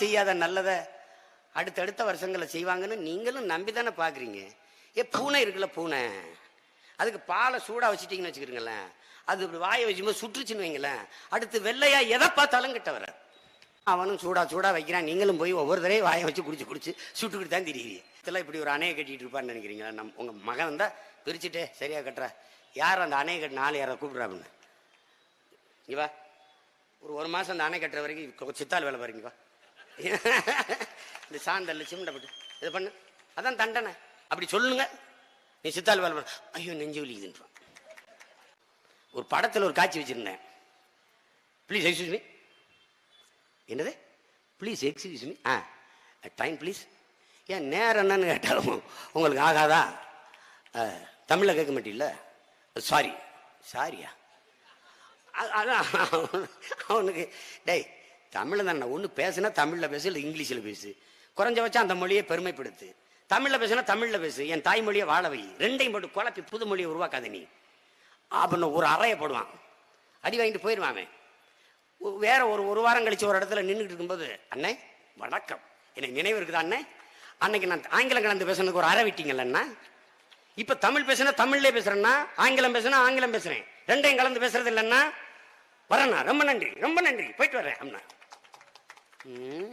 செய்யாத நல்லத அடுத்தடுத்த வருஷங்களை செய்வாங்கன்னு நீங்களும் நம்பிதானே பாக்குறீங்க. பூனை இருக்குல்ல, பூனை, அதுக்கு பாலை சூடா வச்சுட்டீங்கன்னு வச்சுக்கிறீங்களேன், அது இப்படி வாயை வச்சும்போது சுற்றுச்சுன்னு வைங்களேன், அடுத்து வெள்ளையா எதை பார்த்தாலும் கிட்ட வர. அவனும் சூடா சூடா வைக்கிறான், நீங்களும் போய் ஒவ்வொரு தடவையும் வாயை வச்சு குடிச்சு சுட்டுக்கிட்டு தான் திரிகிறீங்க. இதெல்லாம் இப்படி ஒரு அணையை கட்டிட்டு இருப்பான்னு நினைக்கிறீங்களா? உங்க மகன் வந்தா பிரிச்சுட்டே சரியா கட்டுற, யார் அந்த அணையை கட்டு 4 யாரை கூப்பிடுறா அப்படின்னு. இங்க வா, ஒரு மாசம் அந்த அணை கட்டுற வரைக்கும் சித்தால் வேலை பாருங்க. வா, இந்த சாந்தல்ல சிம்டப்பட்டு இதை பண்ணு, அதான் தண்டனை. அப்படி சொல்லுங்க, நீ சித்தால் வேலை பண்ண. ஐயோ நெஞ்சு வலிக்குதுன்றான். ஒரு படத்தில் ஒரு காட்சி வச்சிருந்தேன். Please excuse me. என்னது please excuse me? Time please. ஏன் நேரம் என்னன்னு கேட்டாலும் உங்களுக்கு ஆகாதா? தமிழில் கேட்க மாட்டீல்ல? சாரி. சாரியா? அதான் அவனுக்கு, டேய் தமிழில் தானே, ஒன்று பேசுனா தமிழில் பேசு, இல்லை இங்கிலீஷில் பேசு, குறைஞ்சபட்சம் அந்த மொழியை பெருமைப்படுத்து. தமிழில் பேசுனா தமிழில் பேசு, என் தாய்மொழியை வாழ வை. ரெண்டையும் போட்டு குழப்பி புது மொழியை உருவாக்காத நீ அப்படின்னு ஒரு அறையை போடுவான். அடி வாங்கிட்டு போயிடுவான். வேற ஒரு வாரம் கழிச்சு ஒரு இடத்துல நின்றுட்டு இருக்கும்போது, அண்ணே வணக்கம், எனக்கு நினைவு இருக்குதா அண்ணே, அன்னைக்கு நான் ஆங்கிலம் கலந்து பேசுறதுக்கு ஒரு அறை விட்டீங்கல்ல, இப்ப தமிழ் பேசுனா தமிழ்லேயே பேசுறேன்னா, ஆங்கிலம் பேசுனா ஆங்கிலம் பேசுறேன், ரெண்டையும் கலந்து பேசுறது இல்லைன்னா வரண்ணா, ரொம்ப நன்றி ரொம்ப நன்றி, போயிட்டு வரேன் அண்ணா.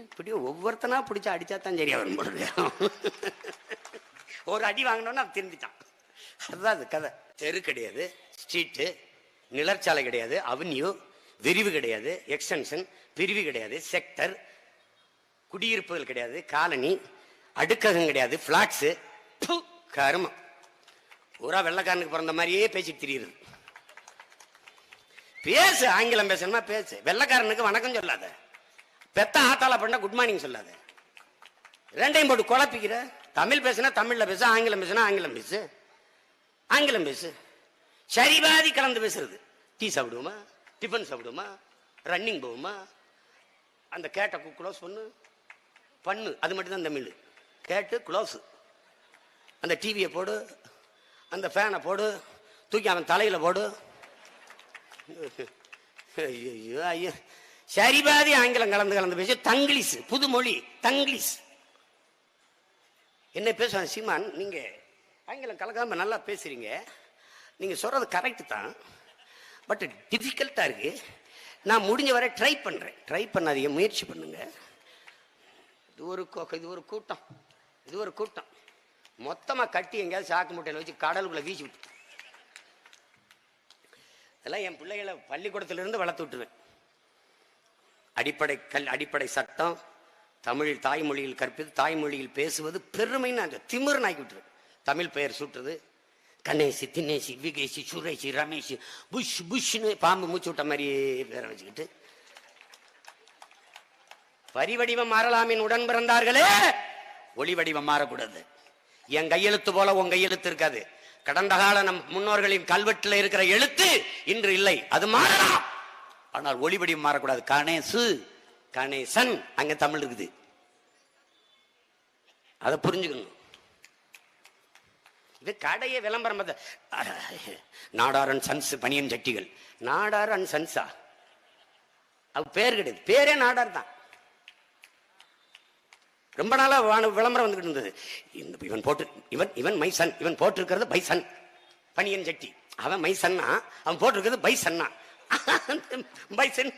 இப்படி ஒவ்வொருத்தனா பிடிச்சா அடிச்சாத்தான் சரியா வரும் பொழுது. ஒரு அடி வாங்கினோன்னா திரும்பிட்டான். அதுதான் அது கதை. தெரு கிடையாது, ஸ்ட்ரீட்டு, நிழற்சாலை கிடையாது, அவென்யூ, விரிவு கிடையாது, எக்ஸ்டென்ஷன், பிரிவு கிடையாது, செக்டர், குடியிருப்புகள் கிடையாது, காலனி, அடுக்ககம் கிடையாது, பிளாட்ஸு, கருமம். பூரா வெள்ளைக்காரனுக்கு பிறந்த மாதிரியே பேசிட்டு தெரியுது. பேசு, ஆங்கிலம் பேசணுமா பேசு, வெள்ளைக்காரனுக்கு வணக்கம் சொல்லாத, பெத்த ஆத்தால பண்ண குட் மார்னிங் சொல்லாத, ரெண்டையும் போட்டு குழப்பிக்கிற. தமிழ் பேசுனா தமிழ்ல பேசு, ஆங்கிலம் பேசுனா ஆங்கிலம் பேசு, ஆங்கிலம் பேசு. சரிபாதி கலந்து பேசுறது. டீ சாப்பிடுவோமா, டிஃபன் சாப்பிடுவோமா, ரன்னிங் போவோமா, அந்த கேட்டை க்ளோஸ் பண்ணு, அது மட்டும் தான் தமிழ். கேட்டு க்ளோஸ், அந்த டிவியை போடு, அந்த ஃபேனை போடு, தூக்கி அவன் தலையில போடு. ஐயோ ஐயோ, சரிபாதி ஆங்கிலம் கலந்து பேச. தங்கிலீஷ், புது மொழி தங்கிலீஷ். என்ன பேசுவாங்க, சீமான் நீங்க ஆங்கிலம் கலக்காம நல்லா பேசுறீங்க, நீங்க சொல்றது கரெக்ட் தான், பட் டிஃபிகல்ட்டா இருக்கு, நான் முடிஞ்ச வரை ட்ரை பண்றேன். ட்ரை பண்ணாதீங்க, முயற்சி பண்ணுங்க. இது ஒரு கூட்டம் மொத்தமா கட்டி எங்கேயாவது சாக்கு மூட்டையில வச்சு கடலுக்குள்ள வீசி விட்டு, இதெல்லாம் என் பிள்ளைகளை பள்ளிக்கூடத்திலிருந்து வளர்த்து விட்டுருவேன். அடிப்படை சட்டம், தமிழ் தாய்மொழியில் கற்பித்து தாய்மொழியில் பேசுவது பெருமைன்னு திமிர்னு ஆக்கி விட்டுருவேன். தமிழ் பெயர் சுட்டுறது, கணேசி, தினேசி, விகேசி, சுரேசி, ரமேஷ், புஷ்னு பாம்பு மூச்சு விட்ட மாதிரியே பேரை வச்சுக்கிட்டு, பரிவடிவம் மாறலாமின் உடன் பிறந்தார்களே, ஒளி வடிவம் மாறக்கூடாது. என் கையெழுத்து போல உன் கையெழுத்து இருக்காது. கடந்த கால நம் முன்னோர்களின் கல்வெட்டுல இருக்கிற எழுத்து இன்று இல்லை, அது மாறலாம், ஆனால் ஒளி வடிவம் மாறக்கூடாது. கணேசு, கணேசன், அங்க தமிழ் இருக்குது, அதை புரிஞ்சுக்கணும். இது கடையை விளம்பரம் பார்த்த நாடார் அண்ட் சன்ஸ் பனியன் சட்டிகள். நாடார் அண்ட் சன்ஸா? அது பேர் கிடையாது, பேரே நாடார் தான். ரொம்ப நாளா விளம்பரம் வந்துகிட்டு இருந்தது. இவன் மை சன், இவன் போட்டிருக்கிறது பை சன் பனியன் சட்டி, அவன் மை சன்னா, அவன் போட்டிருக்கிறது பை சன்னா, பை சன்.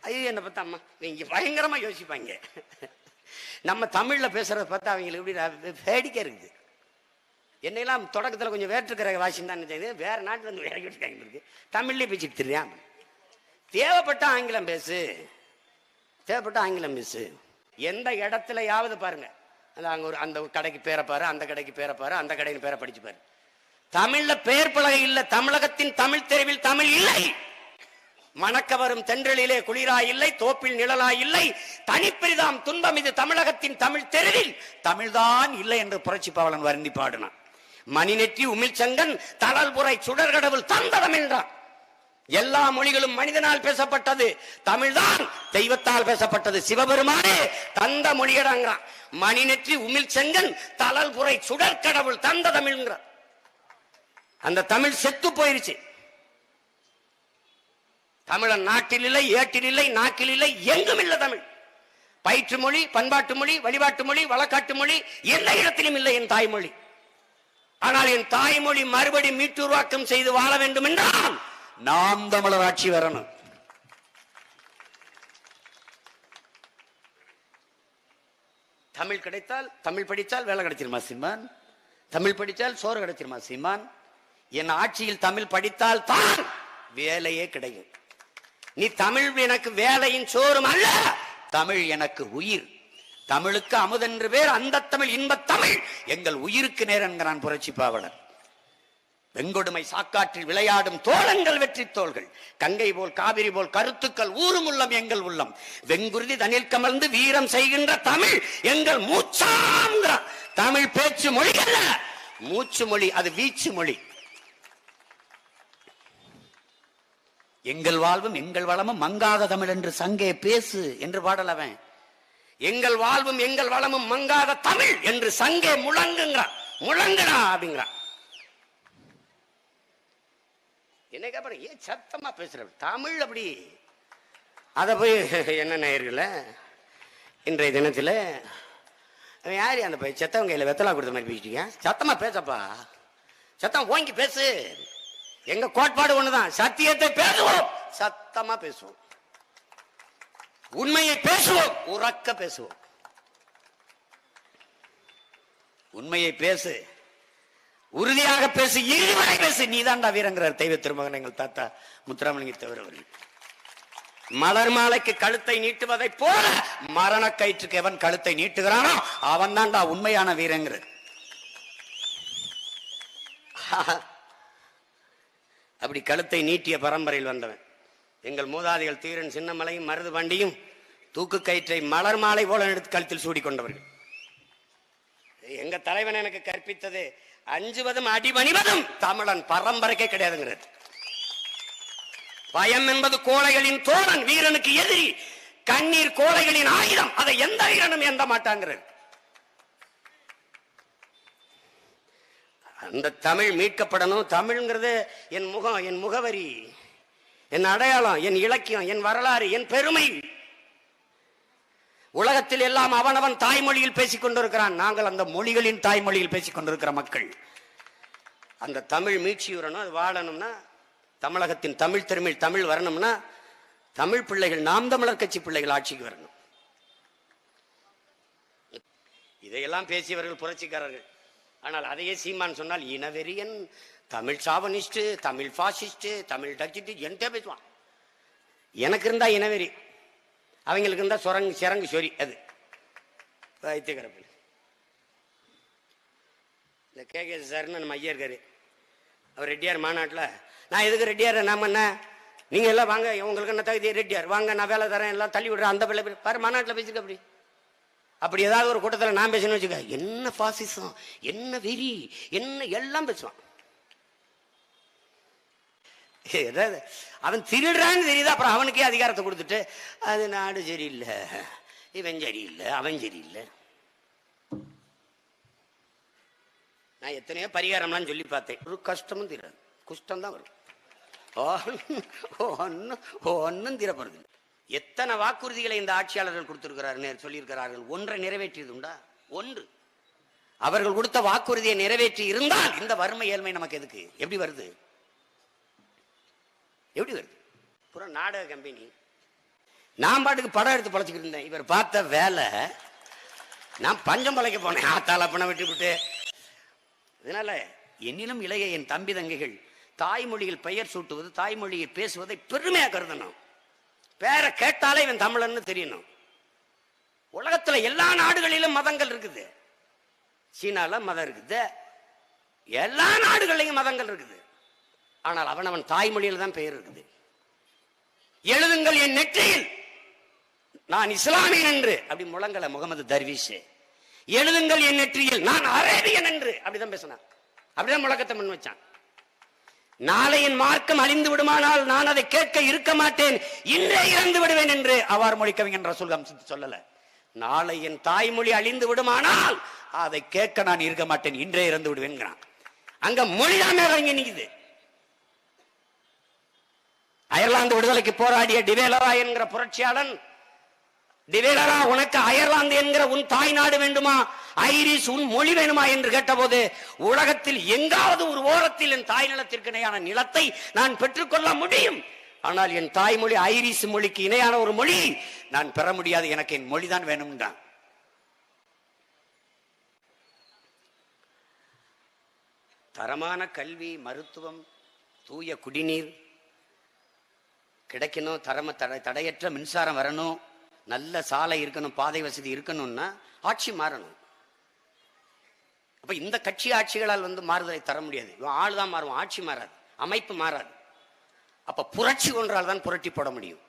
ஐயோ, என்ன பார்த்தா அம்மா நீங்க பயங்கரமா யோசிப்பாங்க. நம்ம தமிழ்ல பேசுறத பார்த்தா அவங்களுக்கு எப்படி வேடிக்கை இருக்குது. என்னெல்லாம் தொடக்கத்தில் கொஞ்சம் வேற்றுக்கிற வாசியம் தான் செய்யுது, வேற நாட்டில் வந்து இறக்கிட்டு இருக்கு, தமிழ்லேயே பேசிட்டு தெரியாம. தேவைப்பட்ட ஆங்கிலம் பேசு, தேவைப்பட்ட ஆங்கிலம் பேசு. எந்த இடத்துலயாவது பாருங்க, அந்த கடைக்கு பேரை பாரு, அந்த கடைக்கு பேரை பாரு, அந்த கடைக்கு பேரை படிச்சு பாரு. தமிழ்ல பெயர் பலகை இல்ல, தமிழகத்தின் தமிழ் தெருவில் தமிழ் இல்லை. மணக்க வரும் தென்றலிலே குளிரா இல்லை, தோப்பில் நிழலா இல்லை, தனிப்பெரிதாம் துன்பம் இது தமிழகத்தின் தமிழ் தெருவில் தமிழ்தான் இல்லை என்று புரட்சி பாவலன் வருந்தி பாடினான். மணிநெற்றி உமிழ்ச்சங்கன் தளல்புரை சுடர்கடவுள் தந்தடம் என்றான். எல்லா மொழிகளும் மனிதனால் பேசப்பட்டது, தமிழ்தான் தெய்வத்தால் பேசப்பட்டது. சிவபெருமானே தந்த மொழியடாங்கிறான். மணிநெற்றி உமிழ்ச்செங்கன் தளல்புரை சுடர்கடவுள் தந்த தமிழ்ங்கிறான். அந்த தமிழ் செத்து போயிருச்சு. தமிழன் நாட்டில் இல்லை, ஏட்டில் இல்லை, நாக்கில் இல்லை, எங்கும் இல்லை தமிழ். பயிற்று மொழி, பண்பாட்டு மொழி, வழிபாட்டு மொழி, வழக்காட்டு மொழி எந்த இடத்திலும் இல்லை என் தாய்மொழி. ஆனால் என் தாய்மொழி மறுபடி மீட்டுருவாக்கம் செய்து வாழ வேண்டும் என்றால் நாம் தமிழர் ஆட்சி வரணும். தமிழ் கிடைத்தால், தமிழ் படித்தால் வேலை கிடைச்சிருமா சீமான்? தமிழ் படித்தால் சோறு கிடைச்சிருமா சீமான்? என் ஆட்சியில் தமிழ் படித்தால் தான் வேலையே கிடைக்கும். நீ தமிழ் எனக்கு வேலையின் சோறும் அல்ல, தமிழ் எனக்கு உயிர். தமிழுக்கு அமுதென்று பேர், அந்த தமிழ் இன்பத் தமிழ் எங்கள் உயிருக்கு நேர் என்கிறான் புரட்சி பாவலர். வெங்கொடுமை சாக்காற்றில் விளையாடும் தோழங்கள் வெற்றி தோள்கள், கங்கை போல் காவிரி போல் கருத்துக்கள் ஊரும் உள்ளம் எங்கள் உள்ளம், வெங்குருதி தனில் கமர்ந்து வீரம் செய்கின்ற தமிழ் எங்கள் மூச்சாங்கிறான். தமிழ் பேச்சு மொழி அல்ல, மூச்சு மொழி, அது வீச்சு மொழி. எங்கள் வாழ்வும் எங்கள் வளமும் மங்காத தமிழ் என்று சங்கே பேசு என்று பாடலவன். எங்கள் வாழ்வும் எங்கள் வளமும் மங்காத தமிழ் என்று சங்கே முழங்குங்கிறான். முழங்குறா அப்படிங்கிறான். என்ன கேட்பாரு, ஏன் சத்தமா பேசுற தமிழ் அப்படி? அத போய் என்ன நேயர்கள இன்றைய தினத்துல யாரு அந்த போய் செத்தவங்க கையில வெத்தலா கொடுத்த மாதிரி பேசிட்டீங்க? சத்தமா பேசப்பா, சத்தம் ஓங்கி பேசு. எங்க கோட்பாடு ஒண்ணுதான், சத்தியத்தை பேசுவோம், சத்தமா பேசுவோம், உண்மையை பேசுவோம், உறக்க பேசுவோம். உண்மையை பேசு, உறுதியாக பேசு, இறுதிவரை பேசு. நீதான்டா வீரங்கிறார் தெய்வ திருமகன் எங்கள் தாத்தா முத்துராமலிங்க தேவர் அவர்கள். மலர் மாலைக்கு கழுத்தை நீட்டுவதை போல மரண கயிற்றுக்கு எவன் கழுத்தை நீட்டுகிறானோ அவன் தான்டா உண்மையான வீரங்கிறார். அப்படி கழுத்தை நீட்டிய பரம்பரையில் வந்தவன் எங்கள் மூதாதிகள் தீரன் சின்னமலையும் மருது பாண்டியும் தூக்கு கயிற்றை மலர் மாலை போல எடுத்து கழுத்தில் சூடி கொண்டவர்கள். எங்க தலைவன் எனக்கு கற்பித்தது அஞ்சுவதும் அடிபணிவதும் தமிழன் பரம்பரைக்கே கிடையாதுங்கிறது. பயம் என்பது கோழைகளின் தோழன், வீரனுக்கு எதிரி. கண்ணீர் கோழைகளின் ஆயுதம், அதை எந்த வீரனும் எந்த மாட்டாங்கிறது. அந்த தமிழ் மீட்கப்படணும். தமிழ்ங்கிறது என் முகம், என் முகவரி, என் அடையாளம், என் இலக்கியம், என் வரலாறு, என் பெருமை. உலகத்தில் எல்லாம் அவனவன் தாய்மொழியில் பேசிக் கொண்டிருக்கிறான். நாங்கள் அந்த மொழிகளின் தாய்மொழியில் பேசிக் கொண்டிருக்கிற மக்கள். அந்த தமிழ் மீட்சி வரணும், அது வாழணும்னா, தமிழகத்தின் தமிழ் திருமிழ் தமிழ் வரணும்னா தமிழ் பிள்ளைகள், நாம் தமிழர் கட்சி பிள்ளைகள் ஆட்சிக்கு வரணும். இதையெல்லாம் பேசியவர்கள் புரட்சிக்காரர்கள். ஆனால் அதையே சீமான் சொன்னால் இனவெறியன், தமிழ் சாவனிஸ்ட், தமிழ் பாசிஸ்ட், தமிழ் டச்சிட்டு என்கிட்ட பேசுவான். எனக்கு இருந்தா இனவெறி, அவங்களுக்கு இருந்தா சிறங்கு சொறி. அது வைத்தியகரப்பில் இந்த கே சார்னு நம்ம ஐயா இருக்காரு, அவர் ரெட்டியார் மாநாட்டில், நான் எதுக்கு ரெட்டியார், நாம என்ன, நீங்க எல்லாம் வாங்க, உங்களுக்கு என்ன தகுதி, ரெட்டியார் வாங்க, நான் வேலை தரேன், எல்லாம் தள்ளி விடுறேன், அந்த பிள்ளை பாரு மாநாட்டில் பேசிக்க. அப்படி அப்படி ஏதாவது ஒரு கூட்டத்தில் நான் பேசணும்னு வச்சுக்க, என்ன பாசிசம், என்ன வெறி, என்ன எல்லாம் பேசுவான். அவன் திருடுறான்னு தெரியுது, அப்புறம் அவனுக்கே அதிகாரத்தை கொடுத்துட்டு அது நாடு சரியில்லை, இவன் சரியில்லை, அவன் சரியில்லை. நான் எத்தனையோ பரிகாரம்லாம் சொல்லி பார்த்தேன், ஒரு கஷ்டமும் தீராது, குஷ்டம் தான் வரும், ஒன்னும் தீரப்படுது. எத்தனை வாக்குறுதிகளை இந்த ஆட்சியாளர்கள் கொடுத்திருக்கிறார்கள், சொல்லியிருக்கிறார்கள். ஒன்றை நிறைவேற்றியது உண்டா? ஒன்று. அவர்கள் கொடுத்த வாக்குறுதியை நிறைவேற்றி இருந்தால் இந்த வறுமை ஏழ்மை நமக்கு எதுக்கு? எப்படி வருது? எப்படி வருது? புறம் நாடக கம்பெனி. நான் பாட்டுக்கு படம் எடுத்து பழச்சிக்கிட்டு இருந்தேன். இவர் பார்த்த வேலை, நான் பஞ்சம் பழைக்க போனேன், ஆத்தால பணம் விட்டு விட்டு. இதனால என்னிலும் இளைய என் தம்பி தங்கைகள் தாய்மொழியில் பெயர் சூட்டுவது, தாய்மொழியை பேசுவதை பெருமையாக கருதணும். பேரை கேட்டாலே இவன் தமிழன்னு தெரியணும். உலகத்துல எல்லா நாடுகளிலும் மதங்கள் இருக்குது. சீனால மதம் இருக்குது, எல்லா நாடுகளிலும் மதங்கள் இருக்குது. ஆனால் அவன் தாய்மொழியில் தான் பெயர் இருக்குது. எழுதுங்கள் என் நெற்றியில் நான் இஸ்லாமியன் என்று, அப்படி முழங்கல முகமது தர்வீஷ். எழுதுங்கள் என் நெற்றியில் நான் அரேபியன் என்று, அப்படிதான் பேசினான், அப்படிதான் முழக்கத்தை முன் வச்சான். நாளை என் மார்க்கம் அழிந்து விடுமானால் நான் அதை கேட்க இருக்க மாட்டேன், இன்றே இறந்து விடுவேன் என்று அவ்வாறு மொழி கவிஞன் ரசூல் சொல்லல. நாளை என் தாய்மொழி அழிந்து விடுமானால் அதை கேட்க நான் இருக்க மாட்டேன், இன்றே இறந்து விடுவேன். அங்க மொழிதான் இறங்கி நிக்குது. அயர்லாந்து விடுதலைக்கு போராடிய டிவேலரா என்கிற புரட்சியாளன் டிவேலரா, உனக்கு அயர்லாந்து என்கிற உன் தாய் நாடு வேண்டுமா, ஐரிஷ் உன் மொழி வேணுமா என்று கேட்டபோது, உலகத்தில் எங்காவது ஒரு ஓரத்தில் என் தாய் நிலத்திற்கு இணையான நிலத்தை நான் பெற்றுக்கொள்ள முடியும், ஆனால் என் தாய்மொழி ஐரிஷ் மொழிக்கு இணையான ஒரு மொழி நான் பெற முடியாது, எனக்கு என் மொழிதான் வேணும் தான். தரமான கல்வி, மருத்துவம், தூய குடிநீர் கிடைக்கணும், தடையற்ற மின்சாரம் வரணும், நல்ல சாலை இருக்கணும், பாதை வசதி இருக்கணும்னா ஆட்சி மாறணும். அப்ப இந்த கட்சி ஆட்சிகளால் மாறுதலை தர முடியாது. ஆள் தான் மாறும், ஆட்சி மாறாது, அமைப்பு மாறாது. அப்ப புரட்சி ஒன்றால் தான் புரட்டி போட முடியும்.